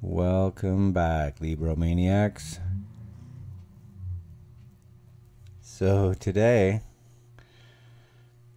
Welcome back, Libromaniacs. So today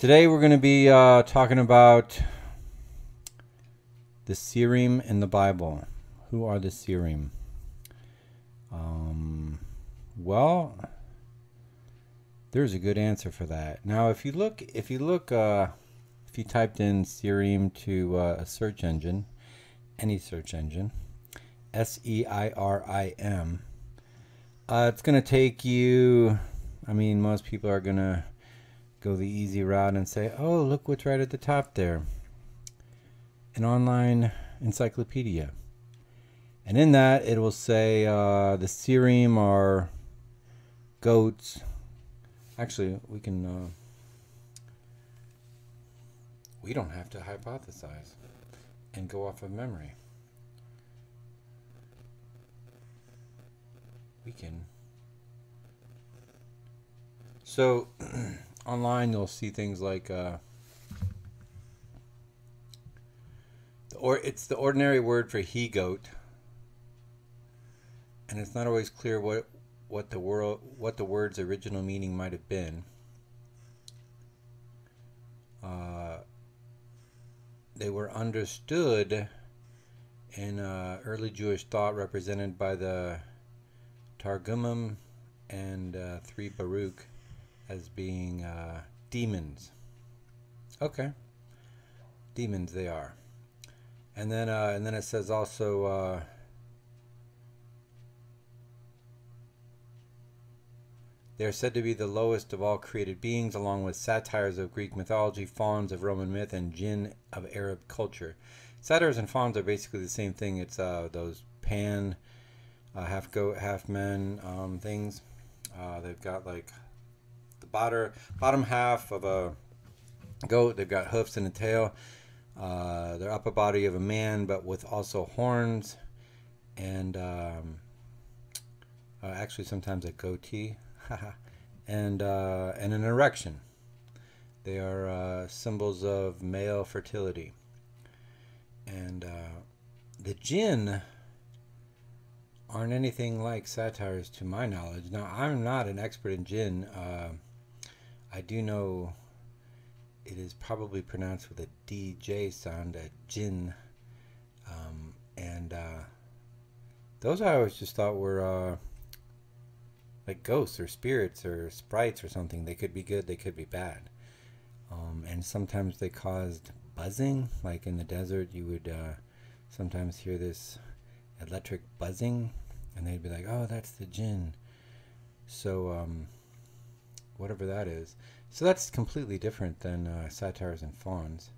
we're going to be talking about the Seirim in the Bible. Who are the Seirim? Well, there's a good answer for that. Now, if you typed in Seirim to a search engine, any search engine, Seirim, it's going to take you, most people are going to go the easy route and say, oh, look what's right at the top there. An online encyclopedia. And in that, it will say the Seirim are goats. Actually, we don't have to hypothesize and go off of memory. We can. So, online you'll see things like it's the ordinary word for he-goat, and it's not always clear what the word's original meaning might have been. They were understood in early Jewish thought, represented by the Targumim and 3 Baruch, as being demons. Okay, demons they are. And then it says also they are said to be the lowest of all created beings, along with satyrs of Greek mythology, fauns of Roman myth, and jinn of Arab culture. Satyrs and fauns are basically the same thing. It's those pan, half goat, half men things. They've got like the bottom half of a goat. They've got hoofs and a tail. Their upper body of a man, but with also horns, and actually sometimes a goatee, and an erection. They are symbols of male fertility. And the jinn aren't anything like satyrs to my knowledge. Now, I'm not an expert in jinn. I do know it is probably pronounced with a DJ sound, a jinn. And those I always just thought were like ghosts or spirits or sprites or something. They could be good, they could be bad. And sometimes they caused buzzing. Like in the desert, you would sometimes hear this electric buzzing, and they'd be like, oh, that's the jinn. So whatever that is. So that's completely different than satyrs and fauns.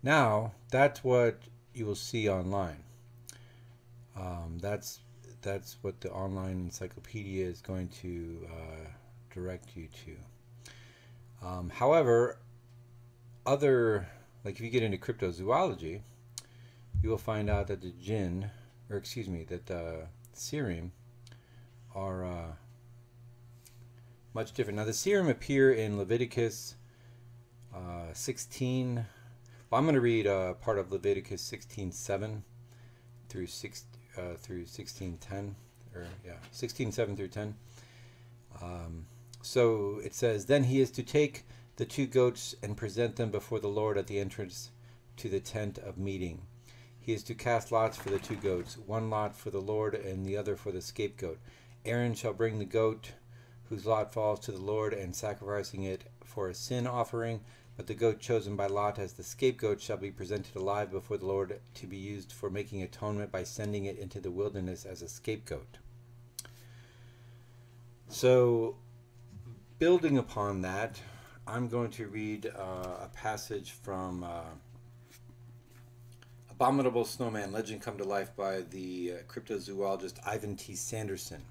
Now that's what you will see online. That's what the online encyclopedia is going to direct you to. However, like if you get into cryptozoology, you will find out that the Seirim are much different. Now the Seirim appear in Leviticus 16. Well, I'm going to read part of Leviticus 16:7 through 16:10, or 16:7 through 10. So it says, then he is to take the 2 goats and present them before the Lord at the entrance to the tent of meeting. He is to cast lots for the 2 goats, one lot for the Lord and the other for the scapegoat. Aaron shall bring the goat whose lot falls to the Lord, and sacrificing it for a sin offering, but the goat chosen by Lot as the scapegoat shall be presented alive before the Lord to be used for making atonement by sending it into the wilderness as a scapegoat. So, building upon that, I'm going to read a passage from Abominable Snowman, Legend Come to Life by the cryptozoologist Ivan T. Sanderson.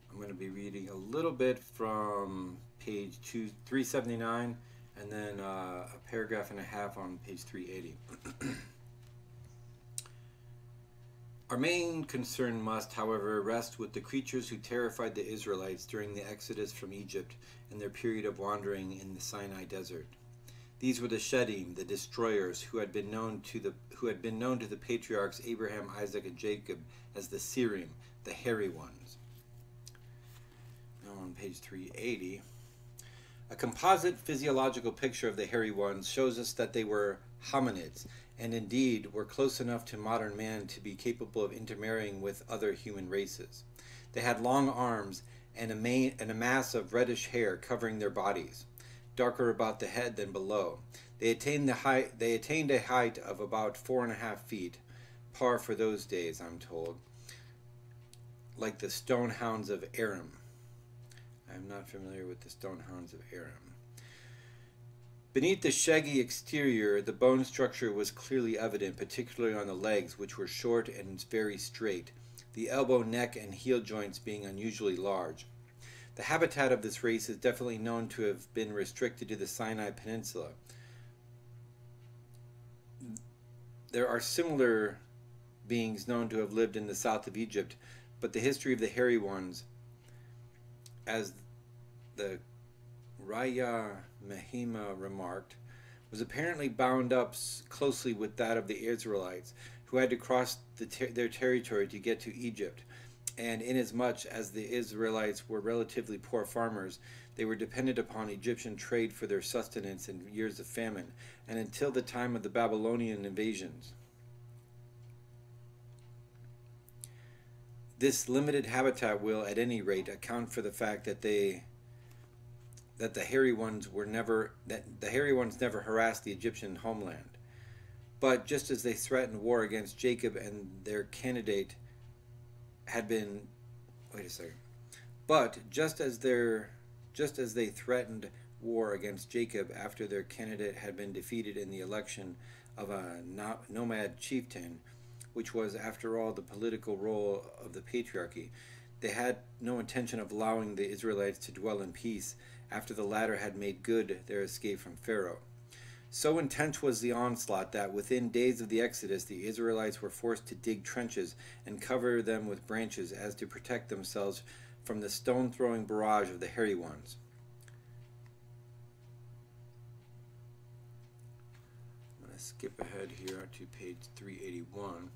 I'm going to be reading a little bit from page 379 and then a paragraph and a half on page 380. Our main concern must, however, rest with the creatures who terrified the Israelites during the exodus from Egypt and their period of wandering in the Sinai desert. These were the Seirim, the destroyers, who had been known to the patriarchs Abraham, Isaac, and Jacob as the Seirim, the hairy ones. Now on page 380, a composite physiological picture of the hairy ones shows us that they were hominids, and indeed were close enough to modern man to be capable of intermarrying with other human races. They had long arms and a mass of reddish hair covering their bodies, darker about the head than below. They attained a height of about 4.5 feet, par for those days, I'm told, like the stone hounds of Aram. I'm not familiar with the stone hounds of Aram. Beneath the shaggy exterior, the bone structure was clearly evident, particularly on the legs, which were short and very straight, the elbow, neck, and heel joints being unusually large. The habitat of this race is definitely known to have been restricted to the Sinai Peninsula. There are similar beings known to have lived in the south of Egypt, but the history of the hairy ones, as the Raya Mahima remarked, was apparently bound up closely with that of the Israelites, who had to cross their territory to get to Egypt. And inasmuch as the Israelites were relatively poor farmers, they were dependent upon Egyptian trade for their sustenance in years of famine, and until the time of the Babylonian invasions. This limited habitat will, at any rate, account for the fact that the hairy ones never harassed the Egyptian homeland. But just as they threatened war against Jacob and their candidate had been, But just as they threatened war against Jacob after their candidate had been defeated in the election of a nomad chieftain, which was, after all, the political role of the patriarchy, they had no intention of allowing the Israelites to dwell in peace after the latter had made good their escape from Pharaoh. So intense was the onslaught that within days of the Exodus the Israelites were forced to dig trenches and cover them with branches as to protect themselves from the stone-throwing barrage of the hairy ones. I'm going to skip ahead here to page 381.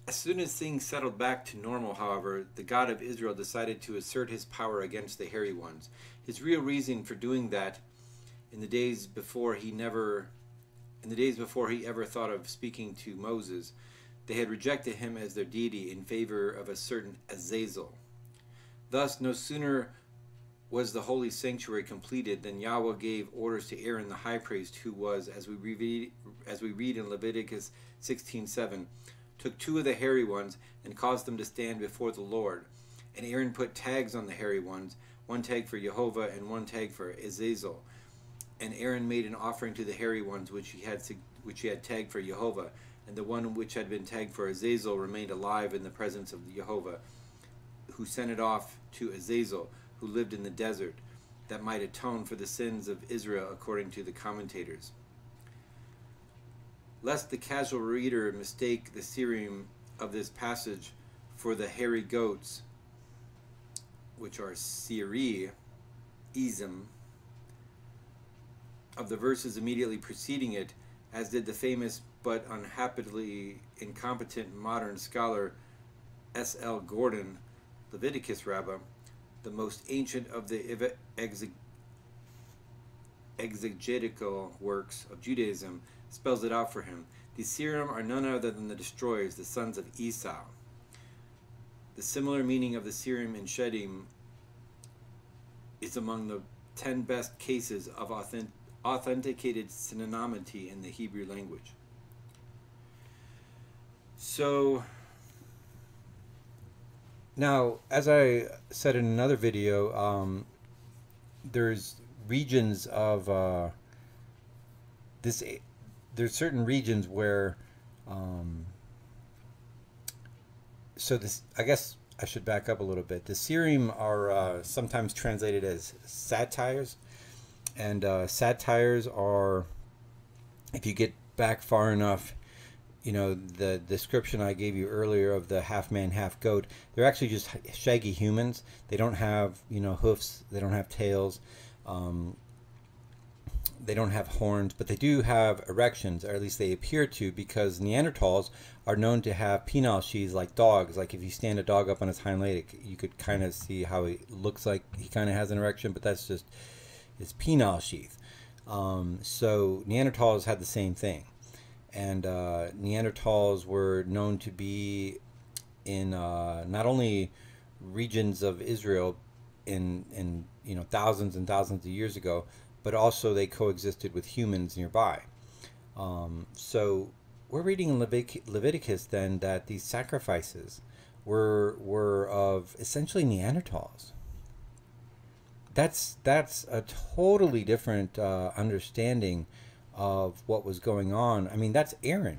As soon as things settled back to normal, however, the God of Israel decided to assert his power against the hairy ones. His real reason for doing that in the days before he ever thought of speaking to Moses, they had rejected him as their deity in favor of a certain Azazel. Thus, no sooner was the holy sanctuary completed than Yahweh gave orders to Aaron the high priest, who was, as we read in Leviticus 16:7, took 2 of the hairy ones and caused them to stand before the Lord. And Aaron put tags on the hairy ones, 1 tag for Jehovah and 1 tag for Azazel. And Aaron made an offering to the hairy ones which he had tagged for Jehovah, and the one which had been tagged for Azazel remained alive in the presence of Jehovah, who sent it off to Azazel, who lived in the desert, that might atone for the sins of Israel, according to the commentators. Lest the casual reader mistake the Seirim of this passage for the hairy goats, which are Seirim, of the verses immediately preceding it, as did the famous but unhappily incompetent modern scholar S.L. Gordon, Leviticus Rabbah, the most ancient of the exegetical works of Judaism, spells it out for him. The Seirim are none other than the destroyers, the sons of Esau. The similar meaning of the Seirim and Seirim is among the 10 best cases of authenticated synonymity in the Hebrew language. So, now, as I said in another video, there's regions of there's certain regions where I guess I should back up a little bit. The Seirim are sometimes translated as satyrs, and satyrs are, if you get back far enough, the description I gave you earlier of the half man, half goat, they're actually just shaggy humans. They don't have, hoofs. They don't have tails. They don't have horns, but they do have erections, or at least they appear to, because Neanderthals are known to have penile sheaths like dogs. Like if you stand a dog up on his hind leg, you could kind of see how he looks like he kind of has an erection, but that's just his penile sheath. So Neanderthals had the same thing. And Neanderthals were known to be in not only regions of Israel in thousands and thousands of years ago, but also they coexisted with humans nearby. So we're reading in Leviticus then that these sacrifices were of essentially Neanderthals. That's a totally different understanding of what was going on. I mean, that's Aaron.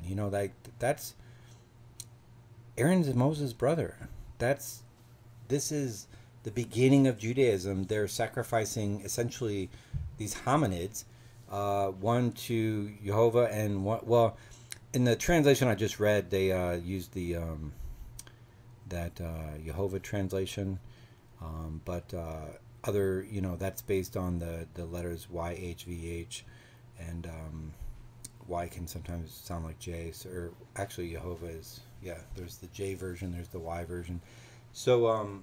That's Aaron's Moses' brother. This is the beginning of Judaism. They're sacrificing essentially these hominids, one to Jehovah and one. Well, in the translation I just read, they used the that Jehovah translation, but other that's based on the letters YHVH, and Y can sometimes sound like J. So, or actually Jehovah is There's the J version, there's the Y version. So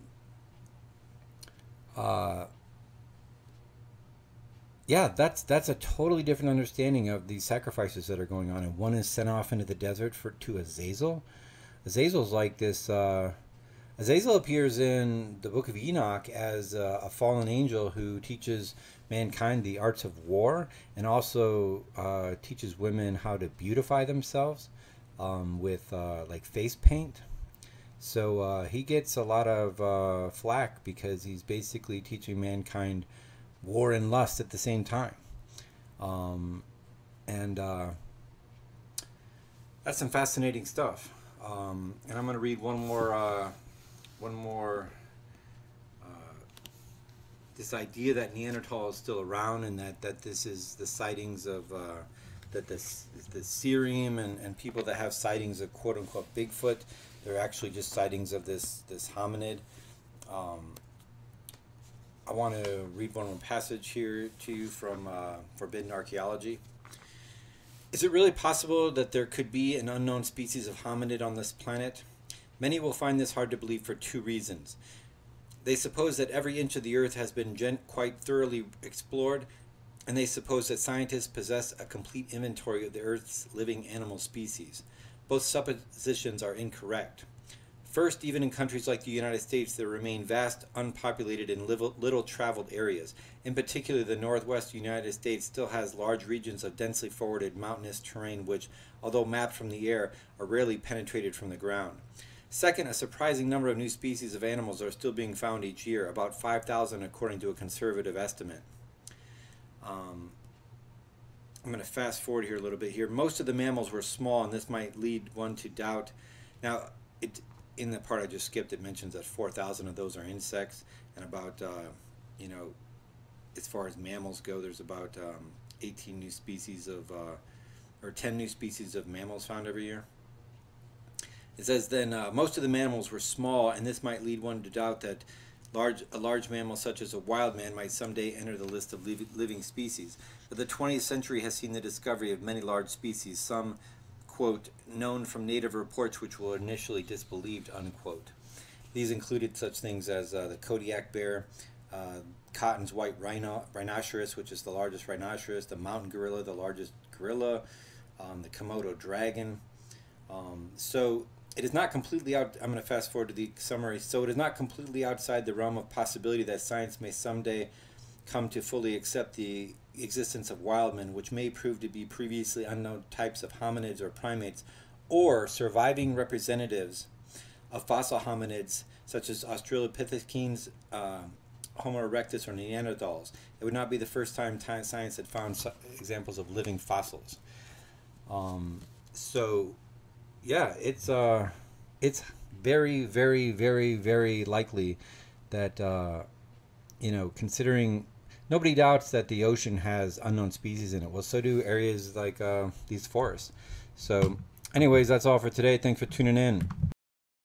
that's a totally different understanding of these sacrifices that are going on. And one is sent off into the desert to Azazel. Azazel's like this. Azazel appears in the book of Enoch as a fallen angel who teaches mankind the arts of war, and also teaches women how to beautify themselves with like face paint. So he gets a lot of flack because he's basically teaching mankind war and lust at the same time. And that's some fascinating stuff. And I'm going to read one more this idea that Neanderthal is still around, and that this is the sightings of that the Seirim and people that have sightings of quote unquote Bigfoot. They're actually just sightings of this hominid. I want to read one more passage here to you from Forbidden Archaeology. Is it really possible that there could be an unknown species of hominid on this planet? Many will find this hard to believe for two reasons. They suppose that every inch of the earth has been quite thoroughly explored, and they suppose that scientists possess a complete inventory of the earth's living animal species. Both suppositions are incorrect. First, even in countries like the United States, there remain vast, unpopulated, and little traveled areas. In particular, the northwest United States still has large regions of densely forested mountainous terrain which, although mapped from the air, are rarely penetrated from the ground. Second, a surprising number of new species of animals are still being found each year, about 5,000 according to a conservative estimate. I'm going to fast forward here a little bit here. Most of the mammals were small, and this might lead one to doubt. Now, in the part I just skipped, it mentions that 4,000 of those are insects, and about, as far as mammals go, there's about 18 new species of, or 10 new species of mammals found every year. It says then, most of the mammals were small, and this might lead one to doubt that a large mammal such as a wild man might someday enter the list of living species. But the 20th century has seen the discovery of many large species, some, quote, known from native reports which were initially disbelieved, unquote. These included such things as the Kodiak bear, Cotton's white rhinoceros, which is the largest rhinoceros, the mountain gorilla, the largest gorilla, the Komodo dragon. So it is not completely out. I'm going to fast forward to the summary. So it is not completely outside the realm of possibility that science may someday come to fully accept the existence of wildmen, which may prove to be previously unknown types of hominids or primates, or surviving representatives of fossil hominids such as Australopithecines, Homo erectus, or Neanderthals. It would not be the first time science had found examples of living fossils. So yeah, it's very, very, very, very likely that considering nobody doubts that the ocean has unknown species in it. Well, so do areas like these forests. So anyways, that's all for today. Thanks for tuning in.